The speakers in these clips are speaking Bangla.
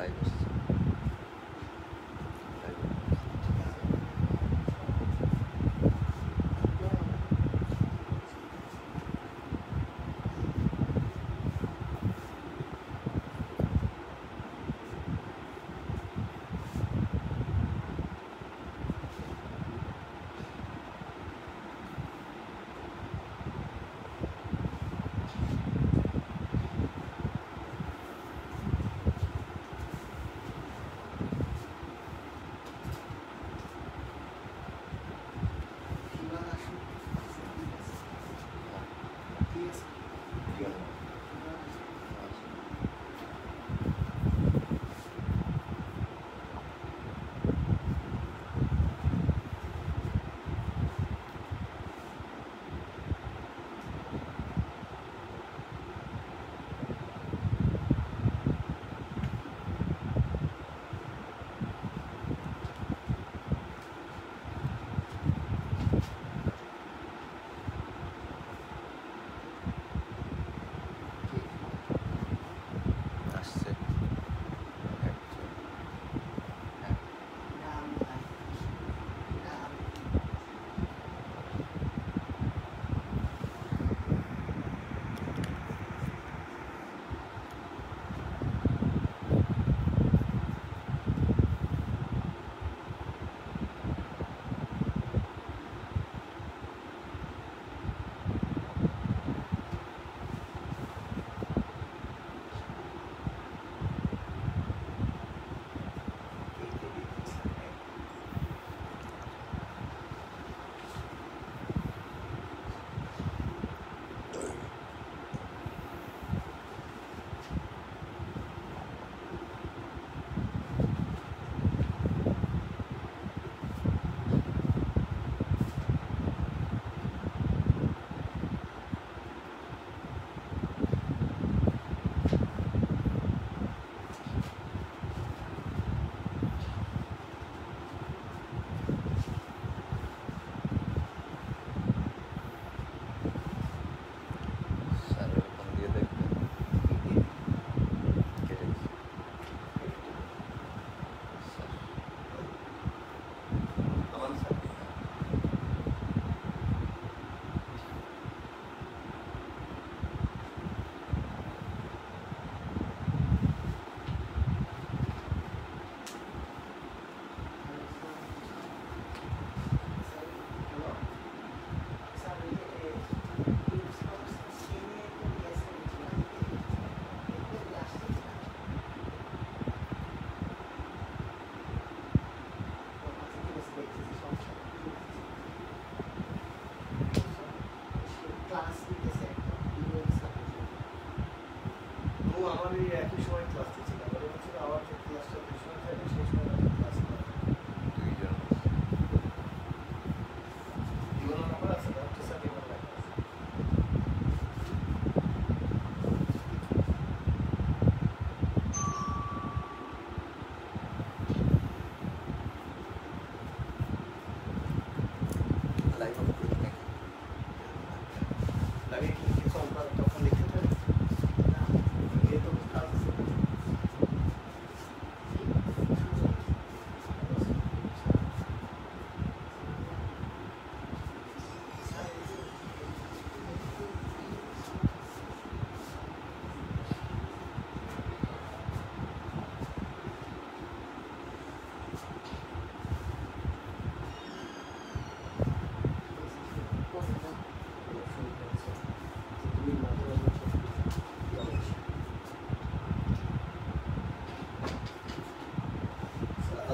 লাইভ আসছে।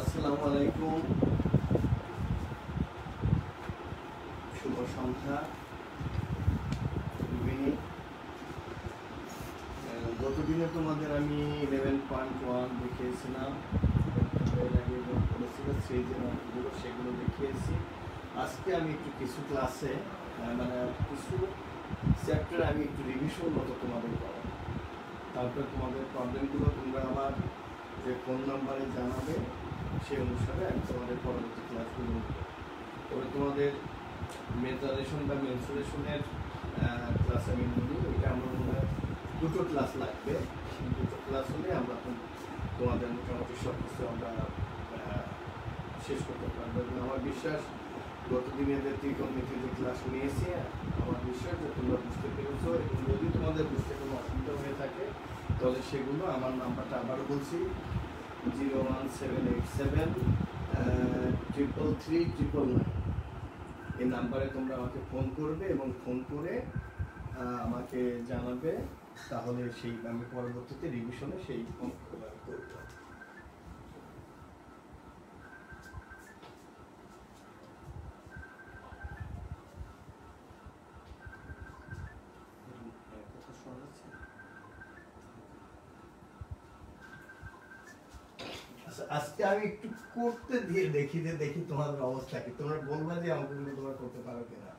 আসসালামু আলাইকুম, শুভ সন্ধ্যা। গতদিনে তোমাদের আমি 11.1 দেখিয়েছিলাম, সেগুলো দেখিয়েছি। আজকে আমি একটু কিছু ক্লাসে মানে কিছু চ্যাপ্টার আমি একটু রিভিশন মতো তোমাদের করাবো। তারপরে তোমাদের প্রবলেমগুলো তোমরা আমার যে ফোন নাম্বারে জানাবে, সেই অনুসারে আমি তোমাদের পরবর্তী ক্লাসগুলো নেব। তবে তোমাদের মেজারেশন বা মেনসুরেশনের ক্লাস আমি নিই, ওইটা আমার মনে হয় 2টো ক্লাস লাগবে। 2টো ক্লাস হলে আমরা তোমাদের মোটামুটি সব কিছু আমরা শেষ করতে পারবো। এবং আমার বিশ্বাস গতদিন এদের ত্রিকোণমিতিতে ক্লাস নিয়েছি, আমার বিশ্বাস যে তোমরা বুঝতে পেরেছো। এবং যদি তোমাদের বুঝতে কোনো অসুবিধা হয়ে থাকে তাহলে সেগুলো আমার নাম্বারটা আবারও বলছি 01787 333 999 এই নাম্বারে তোমরা আমাকে ফোন করবে এবং ফোন করে আমাকে জানাবে, তাহলে সেই আমি পরবর্তীতে রিভিশনে সেই অঙ্কগুলো আমি করবো। আজকে আমি একটু করতে দিয়ে দেখি তোমাদের অবস্থা কি, তোমরা বলবা যে অঙ্কগুলো তোমরা করতে পারো কিনা।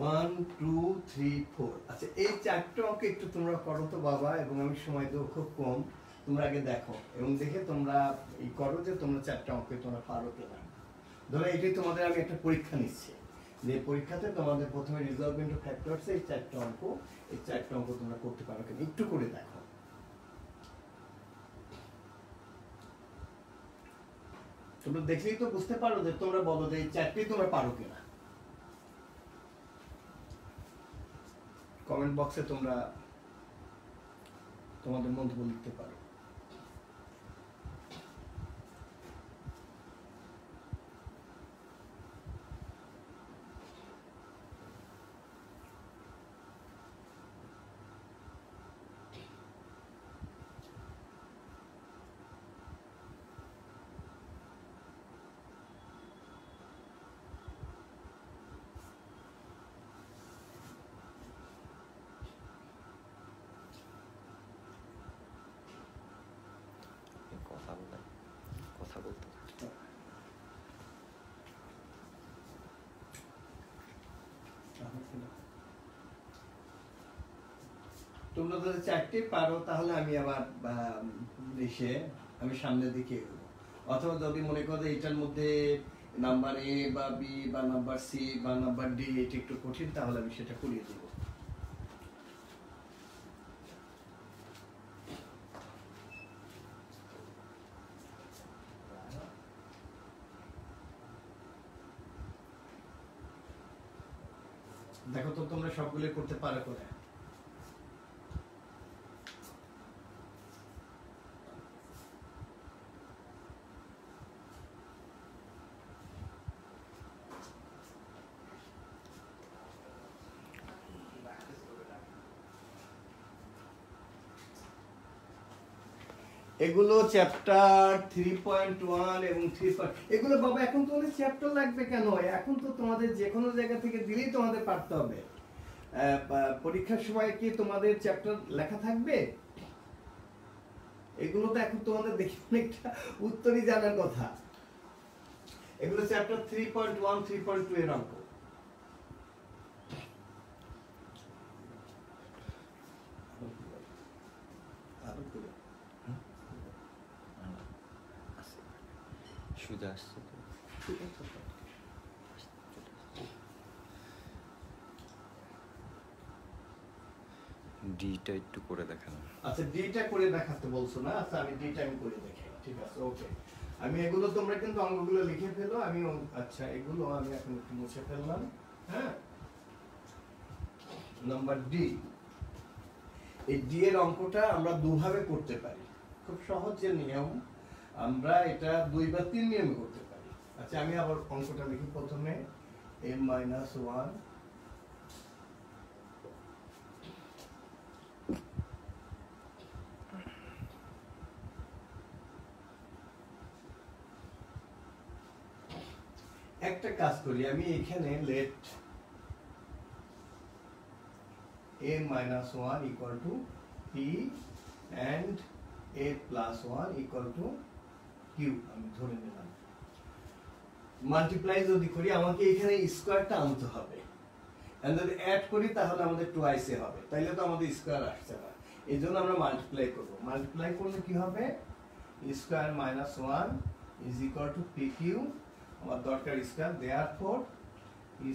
One two three four. আচ্ছা, এই চারটে অঙ্ক একটু তোমরা করো তো বাবা, এবং আমি সময় দেবো খুব কম। তোমরা আগে দেখো এবং দেখে তোমরা এই করো যে তোমরা চারটে অঙ্কে তোমরা পারো কিনা। ধরো এটাই তোমাদের আমি একটা পরীক্ষা নিচ্ছি, যে পরীক্ষাতে তোমাদের প্রথমে রিজলভমেন্ট অফ ফ্যাক্টরস এই চারটে অঙ্ক, এই চারটে অঙ্ক তোমরা করতে পারো কিনা একটু করে দেখো। তোমরা দেখলেই তো বুঝতে পারো যে তোমরা বলো যে এই চারটেই তোমরা পারো কিনা। কমেন্ট বক্সে তোমরা তোমাদের মন্তব্য লিখতে পারো। কথা বলতে তোমরা যদি চারটে পারো তাহলে আমি আবার এসে আমি সামনের দিকে এগোবো। অথবা যদি মনে করো এটার মধ্যে নাম্বার এ বা বি বা নাম্বার সি বা নাম্বার ডি এটা একটু কঠিন, তাহলে আমি সেটা করিয়ে দেবো। দেখো তো তোমরা সবগুলো করতে পারো করে। এগুলো চ্যাপ্টার 3.1 এবং 3. এগুলো বাবা এখন তোমাদের চ্যাপ্টার লাগবে কেন? এখন তো তোমাদের যে কোনো জায়গা থেকে দিলেই তোমাদের পারতে হবে। পরীক্ষার সময় কি তোমাদের চ্যাপ্টার লেখা থাকবে? এগুলো তো এখন তোমাদের দেখি অনেকটা উত্তরই জানার কথা। এগুলো চ্যাপ্টার 3.1 3.2 এর অঙ্ক। সুদা আসছে তো ডিটা একটু করে দেখানো। আচ্ছা ডিটা করে দেখাতে বলছো না? আচ্ছা আমি ডিটা আমি করে দেখাই, ঠিক আছে ওকে। আমি এগুলো তোমরা কিন্তু অঙ্কগুলো লিখে ফেলো, আমি আচ্ছা এগুলো আমি এখন একটু মুছে ফেললাম। হ্যাঁ, নাম্বার ডি। এই ডি এর অঙ্কটা আমরা দুভাবে করতে পারি, খুব সহজ যে নিয়ম, আমরা এটা 2 বা 3 নিয়মে করতে পারি। আচ্ছা আমি আবার অঙ্কটা লিখি প্রথমে m-1 একটা কাজ করি, আমি এখানে late a-1 equal to p and a+1 equal to q আমি ধরে নিলাম। মাল্টিপ্লাই যদি করি আমাকে এখানে স্কয়ারটা আনতে হবে, আর যদি অ্যাড করি তাহলে আমাদের টুয়াইসে হবে, তাইলে তো আমাদের স্কয়ার আসছে না। এইজন্য আমরা মাল্টিপ্লাই করব। মাল্টিপ্লাই করলে কি হবে? Square -1 is equal to pq, আমার দরকার square, therefore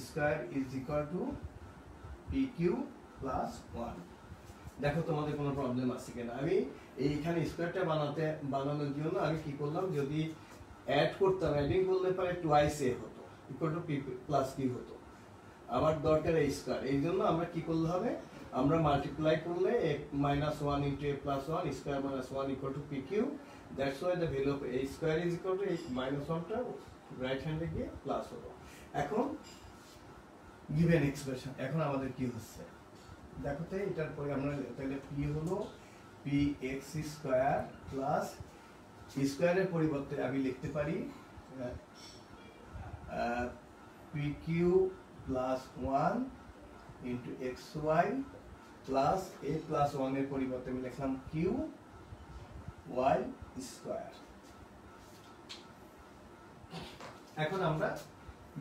square is equal to pq plus 1। দেখো তোমাদের কোনো প্রবলেম আছে কিনা। আমি এইখানে স্কয়ারটা বানানোর জন্য আমি কি করলাম, যদি অ্যাড করতাম, অ্যাডিং করলে পরে টুয়াইস এ হতো, equal to P plus Q হতো। আমার দরকার এই স্কয়ার, এই জন্য আমরা কি করতে হবে, আমরা মাল্টিপ্লাই করলে -1 into a plus 1 square -1 equal to pq, that's why the value of a square is equal to এই -1টা রাইট হ্যান্ডে গিয়ে প্লাস হলো। এখন গিভেন এক্সপ্রেশন, এখন আমাদের কি হচ্ছে দেখো তো, এটার পরে আমরা তাহলে p হলো px স্কয়ার প্লাস স্কয়ারের পরিবর্তে আমি লিখতে পারি pq plus 1 into xy plus a plus 1 এর পরিবর্তে আমি লিখলাম q y স্কয়ার। এখন আমরা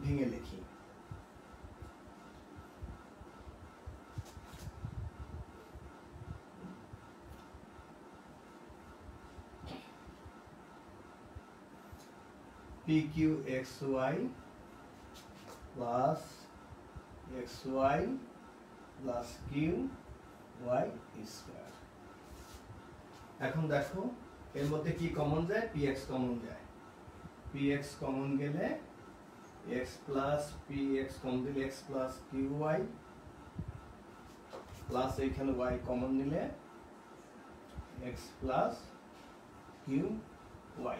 ভেঙে লিখি। pqxy plus xy plus qy square. এখন দেখো এর মধ্যে কি কমন যায়, px কমন যায়, px কমন গেলে x plus px কমন দিলে x plus qy প্লাস এখানে y কমন নিলে x plus qy।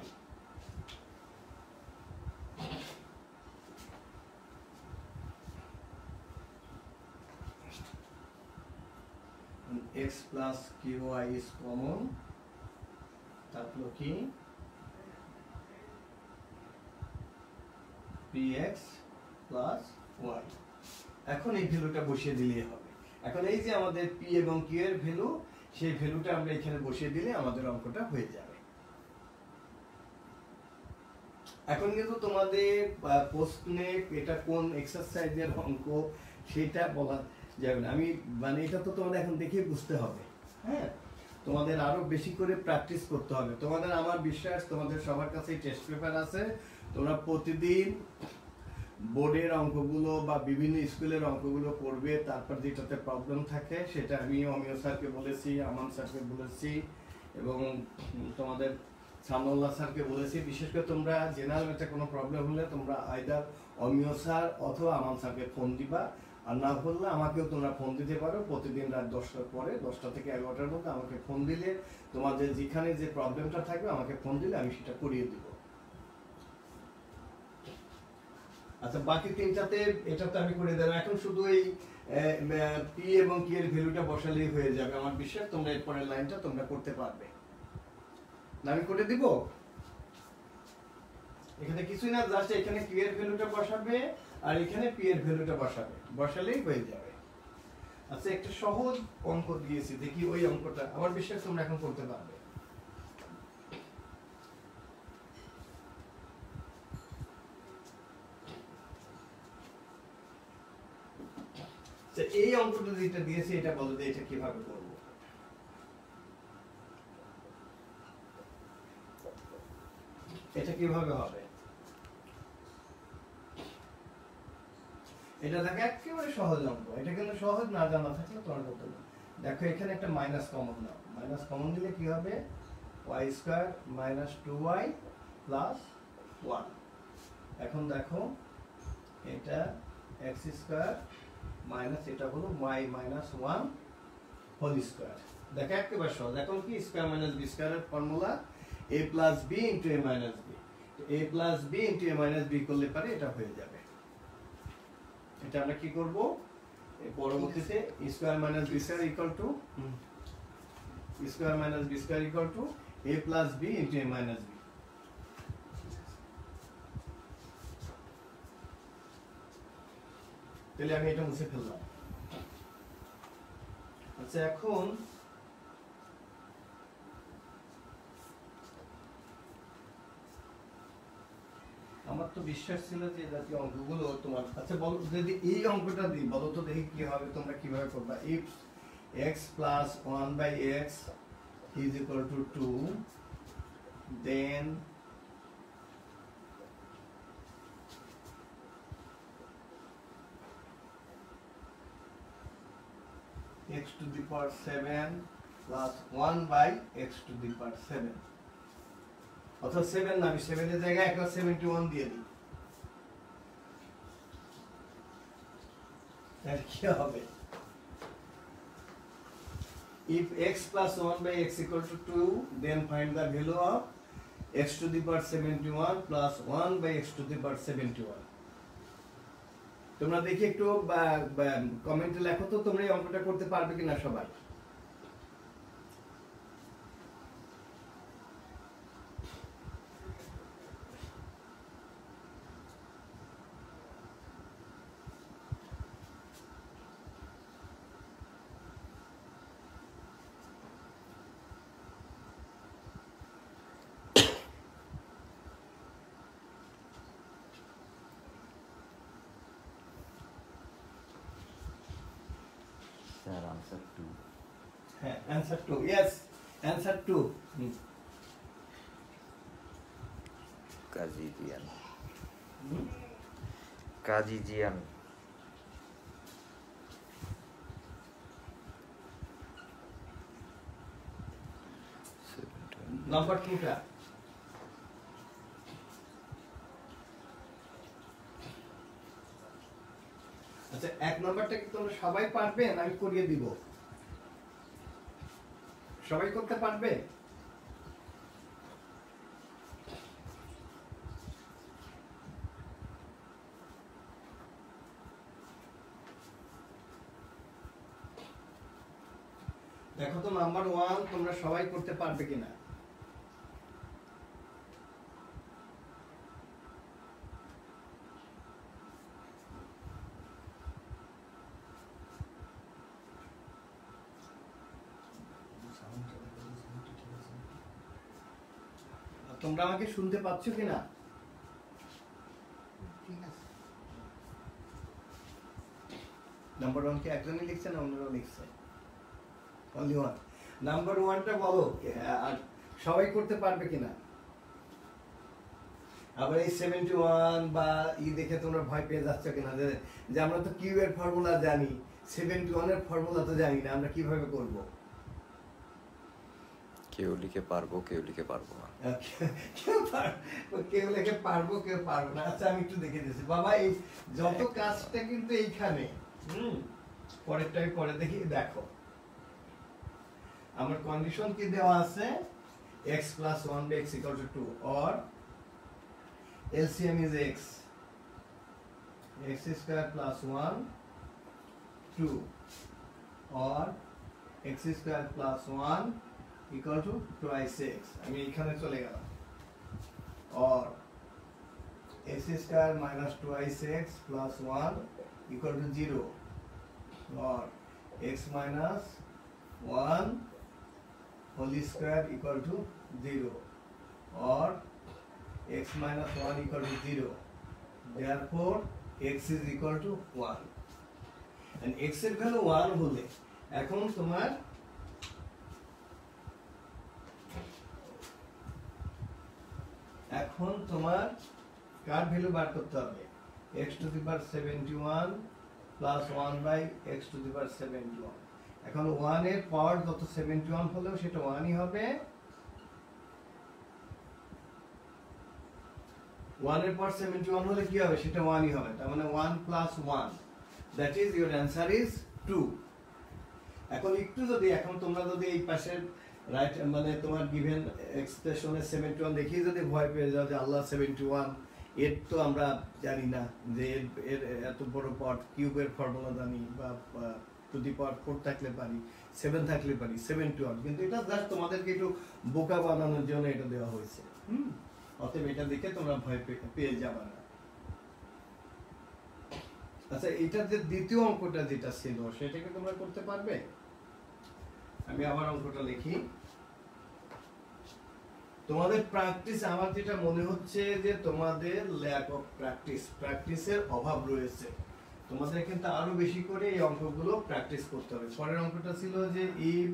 x plus qy is common, তারপর কি px plus y। এখন এই ভ্যালুটা বসিয়ে দিলেই হবে। এখন এই যে আমাদের p এবং q এর ভ্যালু, সেই ভ্যালুটা আমরা এখানে বসিয়ে দিলে আমাদের অঙ্কটা হয়ে যাবে। এখন কিন্তু তোমাদের প্রশ্নে এটা কোন এক্সারসাইজের অঙ্ক সেটা বলা যাবে না, আমি মানে এটা তো তোমাদের এখন দেখে বুঝতে হবে। হ্যাঁ, তোমাদের আরো বেশি করে প্র্যাকটিস করতে হবে। তোমাদের আমার বিশ্বাস তোমাদের সবার কাছেই টেস্ট পেপার আছে, তোমরা প্রতিদিন বোর্ডের অঙ্কগুলো বা বিভিন্ন স্কুলের অঙ্কগুলো পড়বে, তারপর যেটাতে প্রবলেম থাকে সেটা আমি অমিয় স্যারকে বলেছি, আমান স্যারকে বলেছি এবং তোমাদের সামউল্লাহ স্যারকে বলেছি। বিশেষ করে তোমরা জেনারেল ম্যাথে কোনো প্রবলেম হলে তোমরা আইদার অমিয় স্যার অথবা আমান স্যারকে ফোন দিবা, আর না বললে আমাকেও তোমরা ফোন দিতে পারো। প্রতিদিন রাত 10টার পরে, 10টা থেকে 11টার মধ্যে আমাকে ফোন দিলে তোমাদের যেখানে যে প্রবলেমটা থাকবে আমাকে ফোন দিলে আমি সেটা করিয়ে দিব। আচ্ছা বাকি তিনটাতে এটাতে আমি করে দেব। এখন শুধু এই p এবং q এর ভ্যালুটা বসালেই হয়ে যাবে। আমার বিশ্বাস তোমরা এর পরের লাইনটা তোমরা করতে পারবে। না আমি করে দিব, এখানে কিছুই না, জাস্ট এখানে q এর ভ্যালুটা বসাবে আর এখানে p এর ভ্যালুটা বসাবে, বসালেই হয়ে যাবে। আচ্ছা একটা সহজ অঙ্ক দিয়েছি, দেখি ওই অঙ্কটা, আমার বিশ্বাস তোমরা এখন করতে পারবে। এই অঙ্কটা যেটা দিয়েছি এটা বলো যে এটা কিভাবে করব। এটা কিভাবে হবে? এটা দেখো একেবারে সহজ অঙ্ক। এটা কিন্তু সহজ, না জানা থাকলে তোমার করতে হবে। দেখো এখানে একটা মাইনাস কমন নাও। মাইনাস কমন দিলে কি হবে? y square minus 2y plus 1। এখন দেখো এটা x স্কয়ার মাইনাস এটা হলো y মাইনাস 1 হোল স্কয়ার। দেখো একেবারে সহজ। এখন কি স্কয়ার মাইনাস বি স্কয়ারের formula a plus b into a minus b। a plus b into a minus b করলে পারে এটা হয়ে যাবে। এটা আমরা কি করব? পরবর্তীতে square minus B square equal to square minus B square equal to a plus b into a minus b। তাহলে আমি এটা মুছে ফেললাম। আচ্ছা এখন আমার তো বিশ্বাস ছিল যে জাতীয় অঙ্কগুলো তোমার। আচ্ছা বলো, যদি এই অঙ্কটা দিই বলো তো দেখি কি হবে, তোমরা কিভাবে করবা? if x plus 1 by x is equal to 2, then x to the power 7 plus 1 by x to the power 7, অর্থাৎ 7 না, আমি 7 এর জায়গায় একটা 71 দিয়ে দিই। তাহলে কি হবে? if x plus 1 by x equal to 2, then find the value of x to the power 71 plus 1 by x to the power 71। তোমরা দেখি একটু কমেন্টে লেখো তো তোমরা এই অঙ্কটা করতে পারবে কিনা সবাই। Sir answer 2। হ্যাঁ, অ্যানসার 2। Yes, answer 2। কাজী জিয়ান। কাজী জিয়ান। নাম্বার 2টা। আচ্ছা, এক নাম্বারটা কি তোমরা সবাই পারবে না আমি করিয়ে দিব? সবাই করতে পারবে? দেখো তো নাম্বার 1 তোমরা সবাই করতে পারবে কিনা। তোমরা আমাকে শুনতে পাচ্ছ কিনা? ঠিক আছে। নাম্বার 1 কে একজনই লিখছে না অন্যরাও লিখছে? Only one. নাম্বার 1টা বলো আর সবাই করতে পারবে কিনা। আবার এই 71 বা দেখে তোমরা ভয় পেয়ে যাচ্ছ কিনা যে আমরা তো কিউ এর ফর্মুলা জানি, 71 এর ফর্মুলা তো জানি না, আমরা কিভাবে করব? কেউ লিখে পারবো, কেউ লিখে পারবো না। কেউ লিখে পারবো, কেউ পারবো না। আচ্ছা আমি একটু দেখে দিচ্ছি বাবা, এই যত কাজটা কিন্তু এইখানে। পরেরটাই পরে দেখি। দেখো আমার কন্ডিশন কি দেওয়া আছে? x plus 1 by x equal to 2 or LCM is x square plus 1 2 or x square plus 1 equal to twice x। আমি এখানে চলে গেলাম। or x square minus twice x plus 1 equal to 0 or x minus 1 whole square equal to 0 or x minus 1 equal to 0, therefore x is equal to 1। x এর ভ্যালু 1 হলে এখন তোমার কার ভ্যালু বার করতে হবে x to the power 71 plus 1 by x to the power 71। এখন 1 এর পাওয়ার যত 71 হলেও সেটা 1ই হবে, 1 এর পাওয়ার 71 হলে কি হবে সেটা 1ই হবে, তার মানে 1 plus 1, that is your answer is 2। এখন তোমরা যদি এই পাশের রাইট মানে তোমার গিভেন এক্সপ্রেশনে 71 দেখিয়ে যদি ভয় পেয়ে যাও যে আল্লাহ 71 এর তো আমরা জানি না যে এর এত বড় পাওয়ার কিউবের ফর্মুলা জানি বা টু দি পাওয়ার 4 থাকলে পারি, 7 থাকলে পারি, 71, কিন্তু এটা জাস্ট তোমাদেরকে একটু বোকা বানানোর জন্য এটা দেওয়া হয়েছে। অতএব এটা দেখে তোমরা ভয় পেয়ে যাবে না। আচ্ছা, এটা যে দ্বিতীয় অঙ্কটা যেটা ছিল সেটাকে তোমরা করতে পারবে? আমি আবার অঙ্কটা লিখি। তোমাদের প্র্যাকটিস, আমার যেটা মনে হচ্ছে যে তোমাদের ল্যাক অফ প্র্যাকটিসের অভাব রয়েছে। তোমাদের কিন্তু আরো বেশি করে এই অঙ্কগুলো প্র্যাকটিস করতে হবে। পরের অঙ্কটা ছিল যে if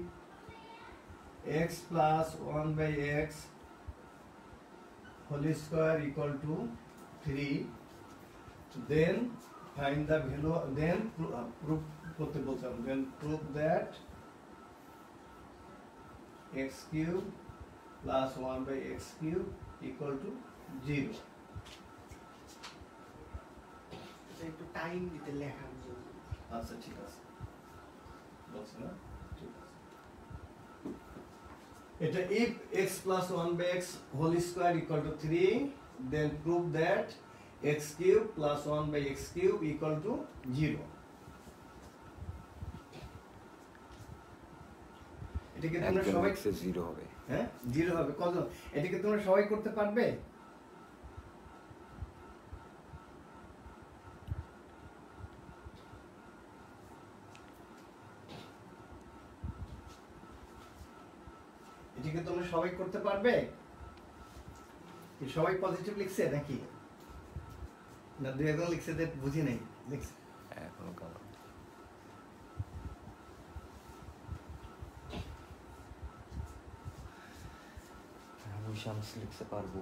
x plus 1 by x whole square equal to 3, then find the value, then prove করতে বলতাম, then prove that x cube plus 1 by x cube equal to 0। একটু টাইম দিতে লেখার জন্য। আচ্ছা ঠিক আছে, বলছি না, ঠিক আছে। এটা if x plus 1 by x whole square equal to 3, then prove that x cube plus 1 by x cube equal to 0। এটাকে তোমরা সবাই 0 হবে। হ্যাঁ 0 হবে, কত? এটাকে তোমরা সবাই করতে পারবে? এটাকে তোমরা সবাই করতে পারবে? কি সবাই পজিটিভ লিখছে নাকি? না দুই একজন লিখছে যে বুঝি নাই লিখছে? এখনো কারণ আবু শামস লিখতে পারবো।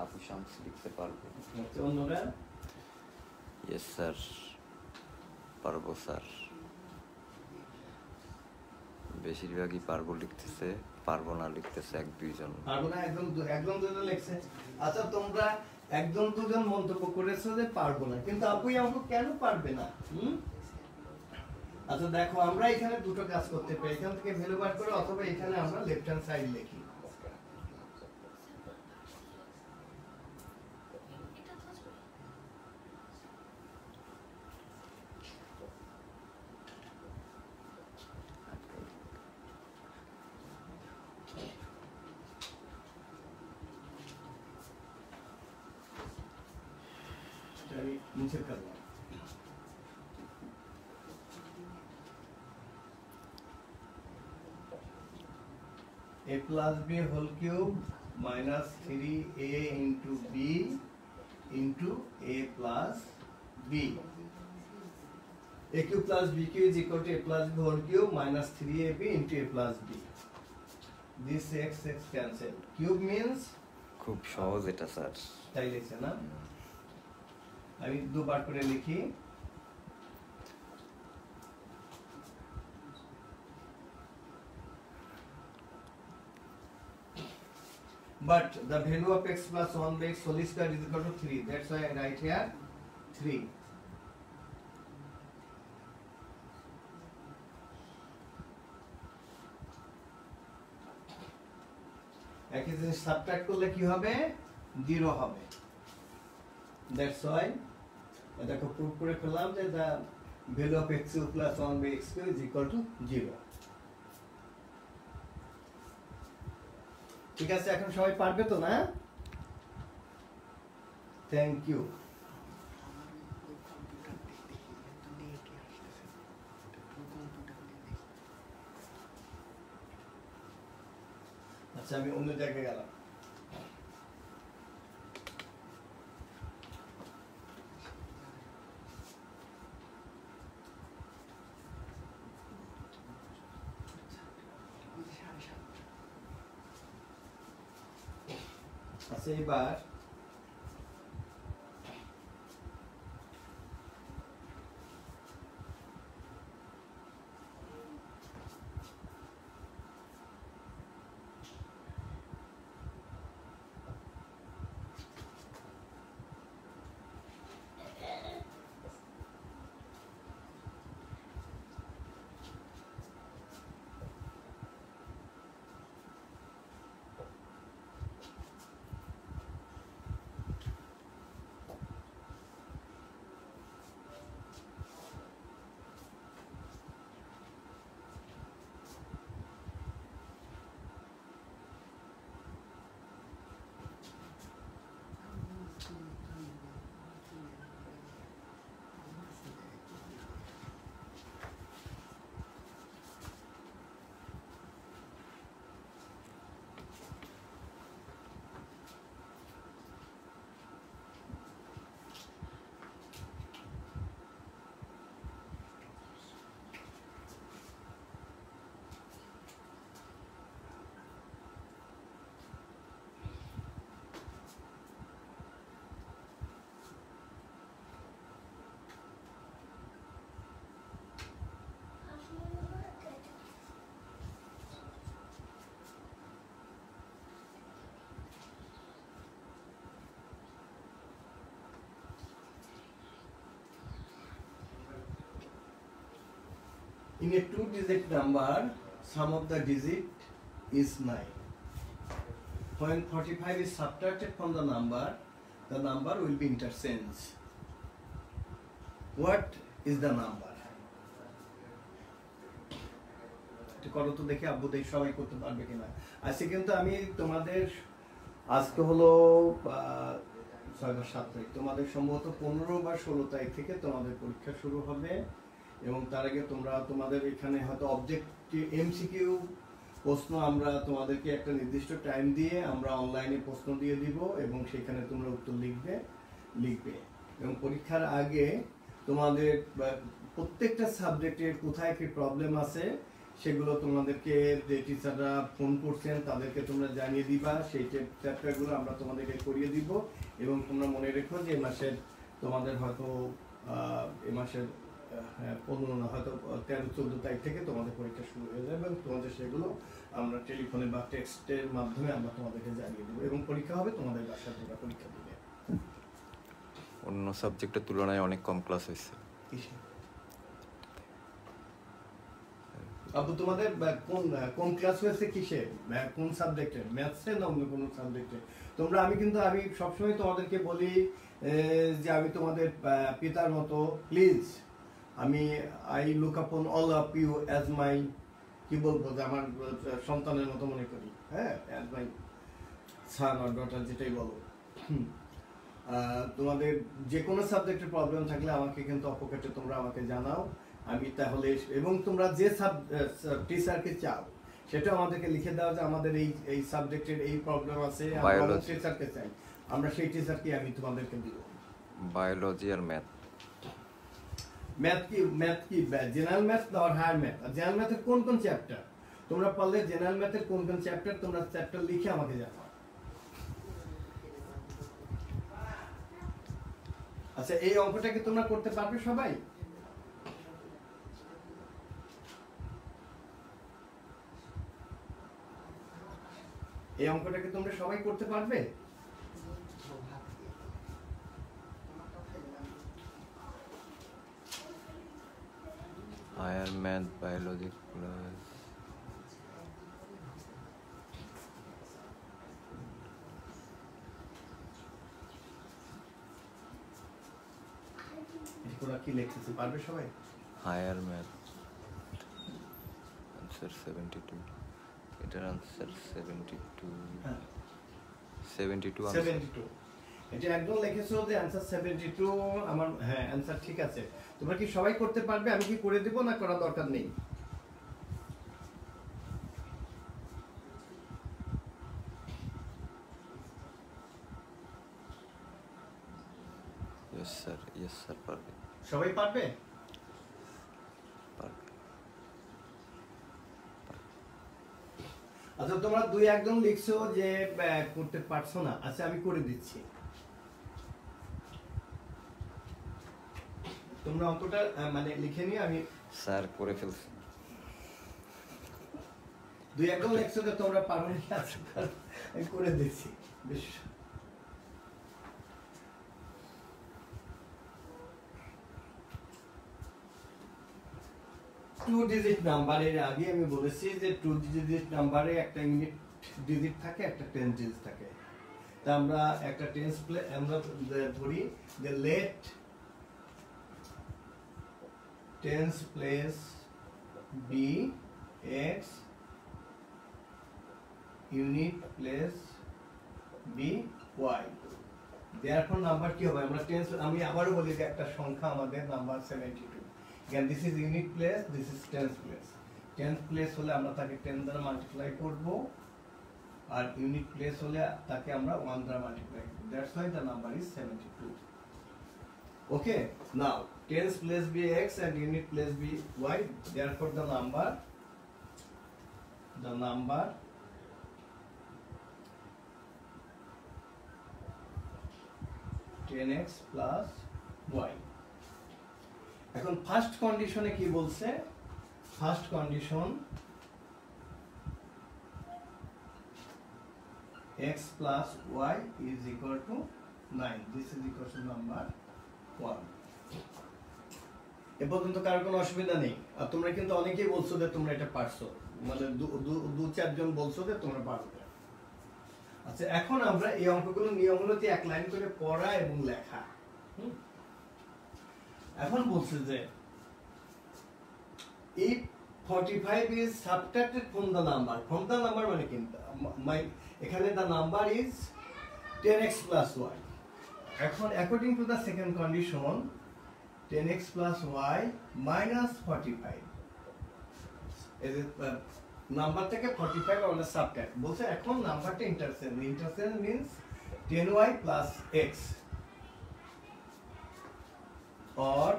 আবু শামস লিখতে পারবো। অন্যরা? ইয়েস স্যার, পারবো স্যার। বেশিরভাগই পারবো লিখতেছে, পারবো না লিখতেছে এক দুইজন। পারবো না একজন দুজন লিখছে। আচ্ছা, তোমরা একজন দুজন মন্তব্য করেছো যে পারবো না, কিন্তু আপুই আমাকে কেন পারবে না? আচ্ছা দেখো, আমরা এখানে দুটো কাজ করতে পারি, এখান থেকে ভ্যালু বার করে, অথবা এখানে আমরা লেফট হ্যান্ড সাইড লিখি। আমি মুছে ফেললাম। a plus b whole cube minus 3a into b into a plus b, a cube plus b cube is equal to a plus b whole cube minus 3ab into a plus b. This x cancel. Cube means খুব সহজ এটা স্যার। তাই লিখছে না? আমি দুবার করে লিখি। But the value of x plus 1 by x whole square is equal to 3. That's why I write here 3. একই জিনিস সাবট্রাক্ট করলে কি হবে? 0 হবে। That's why এটাকে প্রুভ করে ফেললাম যে the value of x cube plus 1 by x cube is equal to 0. ঠিক আছে, এখন সবাই পারবে তো না? Thank you. আচ্ছা, আমি অন্য জায়গায় গেলাম। আচ্ছা এবার in a two-digit number, sum of the digit is 9. When 45 is subtracted from the number will be interchanged. What is the number? করো তো দেখি আব্বু দেখ সবাই করতে পারবে কিনা। আজকে কিন্তু আমি তোমাদের আজকে হলো 6 বা 7 তারিখ, তোমাদের সম্ভবত 15 বা 16 তারিখ থেকে তোমাদের পরীক্ষা শুরু হবে এবং তার আগে তোমরা তোমাদের এখানে হয়তো অবজেক্টিভ এমসিকিউ প্রশ্ন আমরা তোমাদেরকে একটা নির্দিষ্ট টাইম দিয়ে আমরা অনলাইনে প্রশ্ন দিয়ে দিব এবং সেখানে তোমরা উত্তর লিখবে এবং পরীক্ষার আগে তোমাদের প্রত্যেকটা সাবজেক্টের কোথায় কি প্রবলেম আছে সেগুলো তোমাদেরকে যে টিচাররা ফোন করছেন তাদেরকে তোমরা জানিয়ে দিবা। সেই চ্যাপ্টারগুলো আমরা তোমাদেরকে করিয়ে দিব এবং তোমরা মনে রেখো যে মাসের তোমাদের হয়তো এই মাসের 15 না হয়তো 13-14 তারিখ থেকে তোমাদের পরীক্ষা শুরু হয়ে যাবে এবং তোমাদের সেগুলো আমরা টেলিফোনে বা টেক্সটের মাধ্যমে আমরা তোমাদেরকে জানিয়ে দেবো এবং পরীক্ষা হবে তোমাদের বাসায় তোমরা পরীক্ষা দিবে। অন্য সাবজেক্টের তুলনায় অনেক কম ক্লাস হয়েছে। আবু তোমাদের কোন ক্লাস হয়েছে কিসে, কোন সাবজেক্টে, ম্যাথসে না অন্য কোনো সাবজেক্টে? আমি সবসময় তোমাদেরকে বলি যে আমি তোমাদের পিতার মতো, please I look upon all of you as my, কি বলবো, যে আমার সন্তানের মতো মনে করি, হ্যাঁ, as my son or daughter, যেটাই বলো। তোমাদের যে কোনো সাবজেক্টের প্রবলেম থাকলে আমাকে কিন্তু অপোকেটে তোমরা আমাকে জানাও, আমি তাহলে, এবং তোমরা যে টিচারকে চাও সেটা আমাদেরকে লিখে দাও যে আমাদের এই সাবজেক্টের এই প্রবলেম আছে, আমরা টিচারকে চাই, আমরা সেই টিচারকে আমি তোমাদেরকে দিব। বায়োলজি আর ম্যাথ কি জেনারেল ম্যাথ আর হায়ার ম্যাথ। আর জেনারেল ম্যাথের কোন কোন চ্যাপ্টার তোমরা পারলে, জেনারেল ম্যাথের কোন কোন চ্যাপ্টার তোমরা চ্যাপ্টার লিখে আমাকে জানাও। আচ্ছা, এই অঙ্কটা কি তোমরা করতে পারবে সবাই? এই অঙ্কটা কি তোমরা সবাই করতে পারবে? হায়ার ম্যাথ বায়োলজি ক্লাস এগুলো কি লিখতেছে পারবে সবাই? হায়ার ম্যাথ আনসার 72, এটার আনসার 72, হ্যাঁ 72 এটা একদম লিখেছো যে आंसर 72। আমার হ্যাঁ आंसर ঠিক আছে। তোমরা কি সবাই করতে পারবে? আমি কি করে দেব না করা দরকার নেই? ইয়েস স্যার পারবে। সবাই পারবে? আচ্ছা তোমরা দুই একদম লিখছো যে করতে পারছো না, আচ্ছা আমি করে দিচ্ছি। তোমরা অঙ্কটা মানে লিখে নিয়ে আমি স্যার করে ফেলছি। দুই একদম লিখছো যে তোমরা পারো না, আমি করে দিচ্ছি। বেশ, টু ডিজিট নাম্বারের আগে আমি বলেছি যে টু ডিজিট নাম্বারে একটা ইউনিট ডিজিট থাকে, একটা টেন্স ডিজিট থাকে। তা আমরা একটা টেন্স আমরা ধরি যে let tens place be X unit place be Y. Therefore number কি হবে? আমরা টেন্স, আমি আবারও বলি যে একটা সংখ্যা আমাদের number 72। again this is unit place, this is tens place. Tens place হলে আমরা তাকে 10 দ্বারা মাল্টিপ্লাই করব, আর ইউনিট প্লেস হলে তাকে আমরা 1 দ্বারা মাল্টিপ্লাই করব। That's why the number is 72. Okay, now tens place be x and unit place be y, therefore the number 10x plus y. এখন ফার্স্ট কন্ডিশনে কি বলছে? First condition x plus y is equal to 9. This is equal to number 1. এ পর্যন্ত কারো কোনো অসুবিধা নেই? আর তোমরা কিন্তু অনেকেই বলছো যে তোমরা এটা পারছো, মানে দু চারজন বলছো যে তোমরা পারবে। আচ্ছা, এখন আমরা এই অঙ্কগুলো নিয়মগুলোতে এক লাইন করে পড়া এবং লেখা। এখন বলছে যে if 45 is subtracted from the number মানে কি? এখানে the number is 10x plus y. এখন according to the second condition 10x plus y minus 45 is it number থেকে 45 আমরা সাবট্রাক্ট বলছে। এখন নাম্বারটা ইন্টারসেন্স means 10y plus x or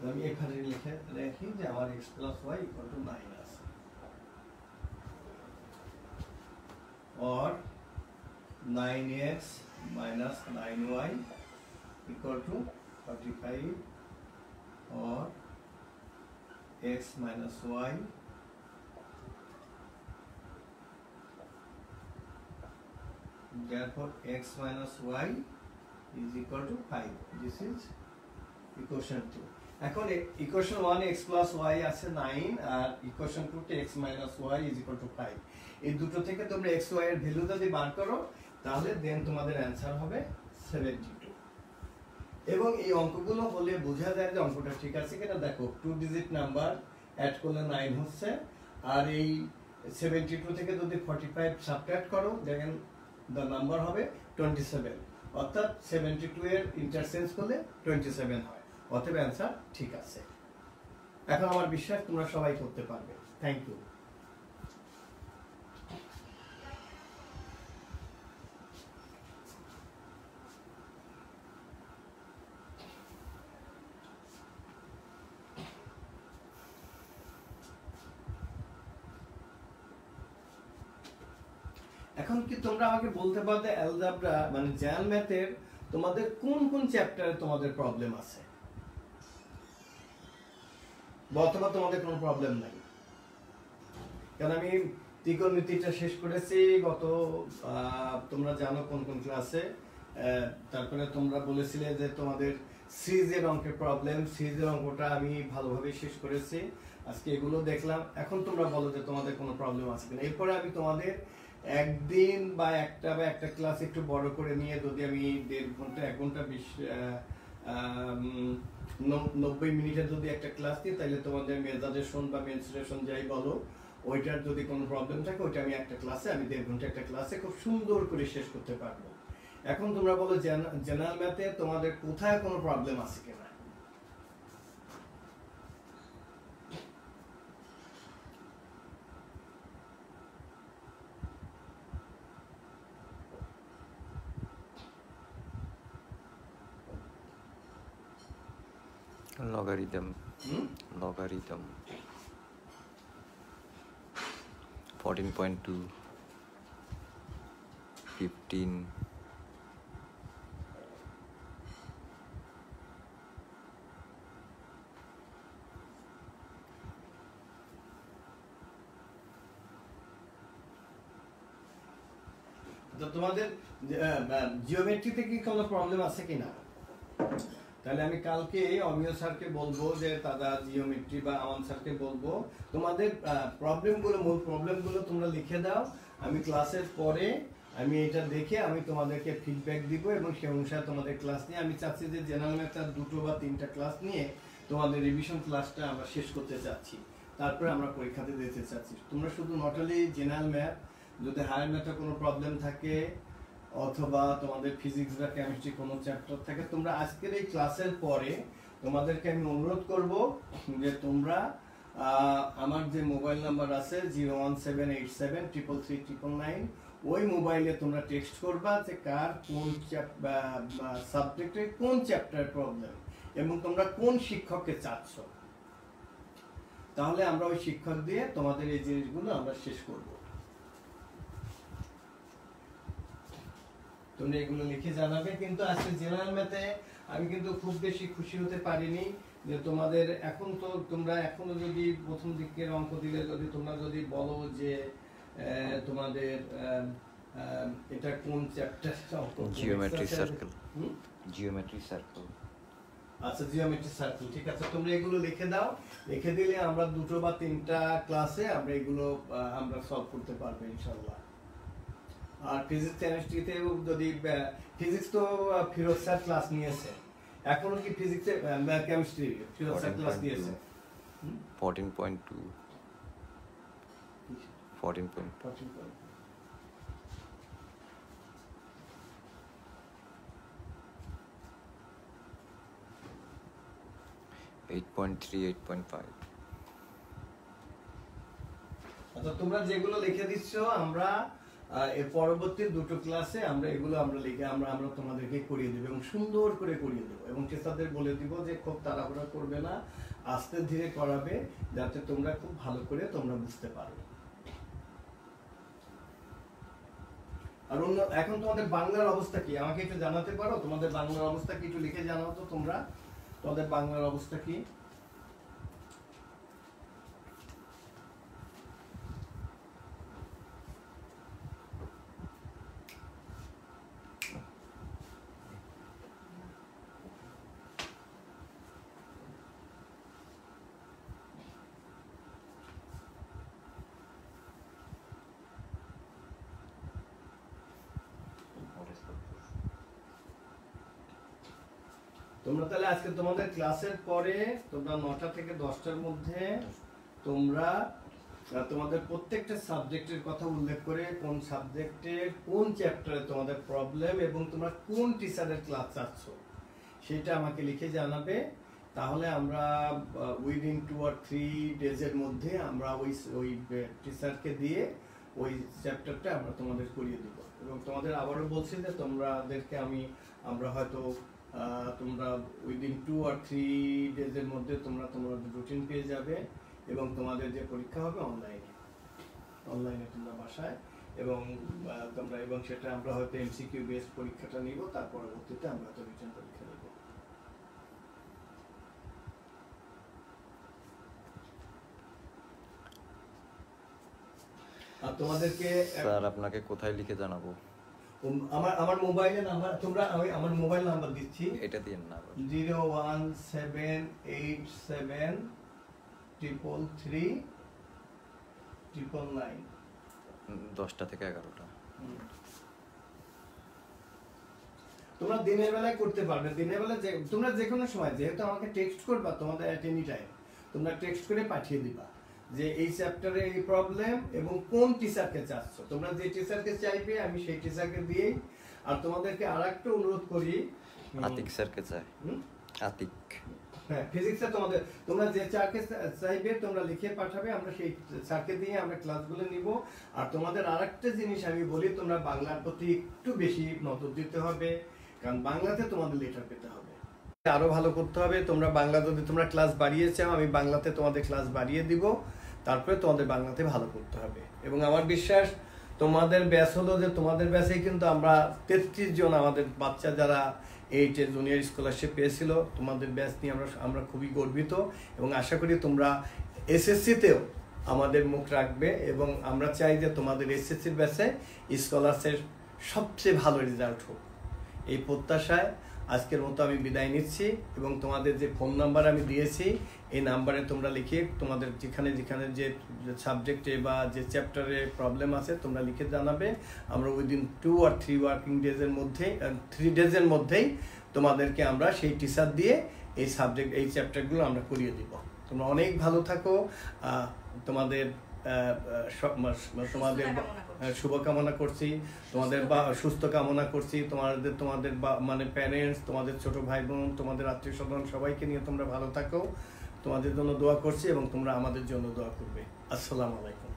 আমি এখানে লিখে রাখি যে আমার x plus y equal to 9 আছে, or 9x minus 9y equal to 45 or x minus y therefore x minus y is equal to 5. This is equation 2. এখন ইকুয়েশন 1 x plus y আছে 9 আর ইকুয়েশন 2 তে x minus y is equal to 5। এই দুটো থেকে তোমরা x y এর ভ্যালু যদি বার করো তাহলে দেন তোমাদের অ্যানসার হবে 72। এবং এই অঙ্কগুলো হলে বোঝা যায় যে অঙ্কটা ঠিক আছে কিনা। দেখো 2 ডিজিট নাম্বার অ্যাড করলে 9 হচ্ছে, আর এই 72 থেকে যদি 45 সাবট্রাক্ট করো দেখেন দ্য নাম্বার হবে 27, অর্থাৎ 72 এর ইন্টারচেঞ্জ করলে 27 হয়, অতএব অ্যানসার ঠিক আছে। এখন আমার বিশ্বাস তোমরা সবাই করতে পারবে। Thank you. এখন কি তোমরা আমাকে বলতে পারবে অ্যালজেব্রা মানে জেনারেল ম্যাথের তোমাদের কোন কোন চ্যাপ্টারে তোমাদের প্রবলেম আছে, অথবা তোমাদের কোনো প্রবলেম নাই? কারণ আমি ত্রিকোণমিতিটা শেষ করেছি গত তোমরা জানো কোন কোন ক্লাসে। তারপরে তোমরা বলেছিলে যে তোমাদের সিরিজের অঙ্কের প্রবলেম, সিরিজের অঙ্কটা আমি ভালোভাবে শেষ করেছি। আজকে এগুলো দেখলাম। এখন তোমরা বলো যে তোমাদের কোনো প্রবলেম আছে কিনা। এরপরে আমি তোমাদের একদিন বা একটা ক্লাস একটু বড় করে নিয়ে যদি আমি 1.5 ঘন্টা 1 ঘন্টা 90 মিনিটের যদি একটা ক্লাস দিই তাহলে তোমাদের মেজারেশন বা মেনসুরেশন যাই বলো ওইটার যদি কোনো প্রবলেম থাকে ওইটা আমি একটা ক্লাসে 1.5 ঘন্টা একটা ক্লাসে খুব সুন্দর করে শেষ করতে পারবো। এখন তোমরা বলো জেনারেল ম্যাথে তোমাদের কোথায় কোনো প্রবলেম আছে কিনা। logarithm হুম? logarithm 14.2 15 তো তোমাদের জিওমেট্রিতে কি কোনো প্রবলেম আছে কিনা? তাহলে আমি কালকে অমিয় স্যারকে বলবো যে দাদা জিওমেট্রি বা আমান স্যারকে বলবো তোমাদের প্রবলেমগুলো, মূল প্রবলেমগুলো তোমরা লিখে দাও। আমি ক্লাসের পরে আমি এটা দেখে আমি তোমাদেরকে ফিডব্যাক দিব এবং সেই অনুসারে তোমাদের ক্লাস নিয়ে আমি চাচ্ছি যে জেনারেল ম্যাথের 2 বা 3টা ক্লাস নিয়ে তোমাদের রিভিশন ক্লাসটা আমরা শেষ করতে চাচ্ছি, তারপরে আমরা পরীক্ষাতে দিতে চাচ্ছি। তোমরা শুধু নট অনলি জেনারেল ম্যাথ, যদি হায়ার ম্যাথে কোনো প্রবলেম থাকে অথবা তোমাদের ফিজিক্স বা কেমিস্ট্রি কোনো চ্যাপ্টার থাকে, তোমরা আজকের এই ক্লাসের পরে তোমাদেরকে আমি অনুরোধ করব যে তোমরা আমার যে মোবাইল নাম্বার আছে 01787333999, ওই মোবাইলে তোমরা টেক্সট করবা যে কার কোন সাবজেক্টের কোন চ্যাপ্টারের প্রবলেম এবং তোমরা কোন শিক্ষককে চাচ্ছ। তাহলে আমরা ওই শিক্ষক দিয়ে তোমাদের এই জিনিসগুলো আমরা শেষ করব। তোমরা এগুলো লিখে জানাবে। কিন্তু আজকে জেনারেল ম্যাথে আমি কিন্তু খুব বেশি খুশি হতে পারিনি যে তোমাদের এখন তো তোমরা এখনো যদি প্রথম দিকের অঙ্ক দিলে যদি তোমরা যদি বলো যে তোমাদের এটা কোন চ্যাপ্টার অঙ্ক, জিওমেট্রি সার্কেল জিওমেট্রি সার্কেল আচ্ছা জিওমেট্রি সার্কেল, ঠিক আছে। তোমরা এগুলো লিখে দাও, লিখে দিলে আমরা 2 বা 3টা ক্লাসে আমরা এগুলো আমরা সলভ করতে পারবো ইনশাআল্লাহ। আর ফিজিক্স কেমিস্ট্রিতে যদি ফিজিক্স তো ফিরোজ স্যার ক্লাস নিয়েছে, এখনো কি ফিজিক্সে কেমিস্ট্রি ফিরোজ স্যার ক্লাস নিয়েছে? 14.2 8.3 8.5 আচ্ছা, তোমরা যেগুলো লিখে দিচ্ছ আমরা এর পরবর্তী 2টো ক্লাসে আমরা এগুলো আমরা লিখে আমরা তোমাদেরকে করিয়ে দেব এবং সুন্দর করে করিয়ে দেব এবং টিচারদের বলে দিব যে খুব তাড়াহুড়া করবে না, আস্তে ধীরে করাবে, যাতে তোমরা খুব ভালো করে তোমরা বুঝতে পারো। আর এখন তোমাদের বাংলার অবস্থা কি আমাকে একটু জানাতে পারো? তোমাদের বাংলার অবস্থা কি একটু লিখে জানাও তো তোমরা, তোমাদের বাংলার অবস্থা কি? তোমরা তাহলে আজকে তোমাদের ক্লাসের পরে তোমরা 9টা থেকে 10টার মধ্যে তোমরা তোমাদের প্রত্যেকটা সাবজেক্টের কথা উল্লেখ করে কোন সাবজেক্টের কোন চ্যাপ্টারে তোমাদের প্রবলেম এবং তোমরা কোন টিচারের ক্লাস চাচ্ছ সেটা আমাকে লিখে জানাবে। তাহলে আমরা উইদিন 2 or 3 ডেজের মধ্যে আমরা ওই টিচারকে দিয়ে ওই চ্যাপ্টারটা আমরা তোমাদের করিয়ে দেব। এবং তোমাদের আবারও বলছি যে তোমাদেরকে আমরা হয়তো তোমরা উইদিন 2 or 3 ডেজের মধ্যে তোমরা তোমাদের রুটিন পেয়ে যাবে এবং তোমাদের যে পরীক্ষা হবে অনলাইনে তোমরা বাসায় এবং তোমরা এবং সেটা আমরা হয়তো এমসিকিউ বেস পরীক্ষাটা নিব, তার পরবর্তীতে আমরা তো রিটেন পরীক্ষা নেব। আর তোমাদেরকে স্যার আপনাকে কোথায় লিখে জানাবো? আমার মোবাইলে নাম্বার আমি আমার মোবাইল নাম্বার দিচ্ছি, এটা দিন না। 01787333999 10টা থেকে 11টা। তোমরা দিনের বেলায় করতে পারবে, দিনের বেলা তোমরা যে কোনো সময়, যেহেতু আমাকে টেক্সট করবা তোমাদের এট এনি টাইম, তোমরা টেক্সট করে পাঠিয়ে দিবা যে এই চ্যাপ্টারে এই প্রবলেম এবং কোন টিচারকে চাচ্ছ। তোমরা যে টিচারকে চাইবে আমি সেই টিচারকে দিয়েই। আর তোমাদেরকে আরেকটা অনুরোধ করি, আতিক স্যারকে চাই। আতিক, হ্যাঁ ফিজিক্সে তোমরা যে স্যারকে চাইবে তোমরা লিখে পাঠাবে, আমরা সেই স্যারকে দিয়ে আমরা ক্লাসগুলো নিব। আর তোমাদের আরেকটা জিনিস আমি বলি, তোমরা বাংলার প্রতি একটু বেশি নজর দিতে হবে, কারণ বাংলাতে তোমাদের লেটার পেতে হবে। আরো ভালো করতে হবে। তোমরা বাংলা যদি তোমরা ক্লাস বাড়িয়ে চাও, আমি বাংলাতে তোমাদের ক্লাস বাড়িয়ে দিব, তারপরে তোমাদের বাংলাতে ভালো করতে হবে। এবং আমার বিশ্বাস তোমাদের ব্যাচ হলো যে তোমাদের ব্যাচে কিন্তু আমরা 33 জন আমাদের বাচ্চা যারা 8 জুনিয়র স্কলারশিপ পেয়েছিল, তোমাদের ব্যাচ নিয়ে আমরা খুবই গর্বিত এবং আশা করি তোমরা এসএসসিতেও আমাদের মুখ রাখবে এবং আমরা চাই যে তোমাদের এসএসসির ব্যাচে স্কলারশিপ সবচেয়ে ভালো রেজাল্ট হোক। এই প্রত্যাশায় আজকের মতো আমি বিদায় নিচ্ছি এবং তোমাদের যে ফোন নাম্বার আমি দিয়েছি এই নাম্বারে তোমরা লিখে তোমাদের যেখানে যেখানে যে সাবজেক্টে বা যে চ্যাপ্টারে প্রবলেম আছে তোমরা লিখে জানাবে। আমরা উইদিন 2 or 3 ওয়ার্কিং ডেজের মধ্যে 3 ডেজের মধ্যেই তোমাদেরকে আমরা সেই টিচার দিয়ে এই সাবজেক্ট এই চ্যাপ্টারগুলো আমরা করিয়ে দিব। তোমরা অনেক ভালো থাকো। তোমাদের তোমাদের শুভকামনা করছি, তোমাদের সুস্থ কামনা করছি, তোমাদের মানে প্যারেন্টস, তোমাদের ছোট ভাই বোন, তোমাদের আত্মীয় স্বজন সবাইকে নিয়ে তোমরা ভালো থাকো। তোমাদের জন্য দোয়া করছি এবং তোমরা আমাদের জন্য দোয়া করবে। আসসালামু আলাইকুম।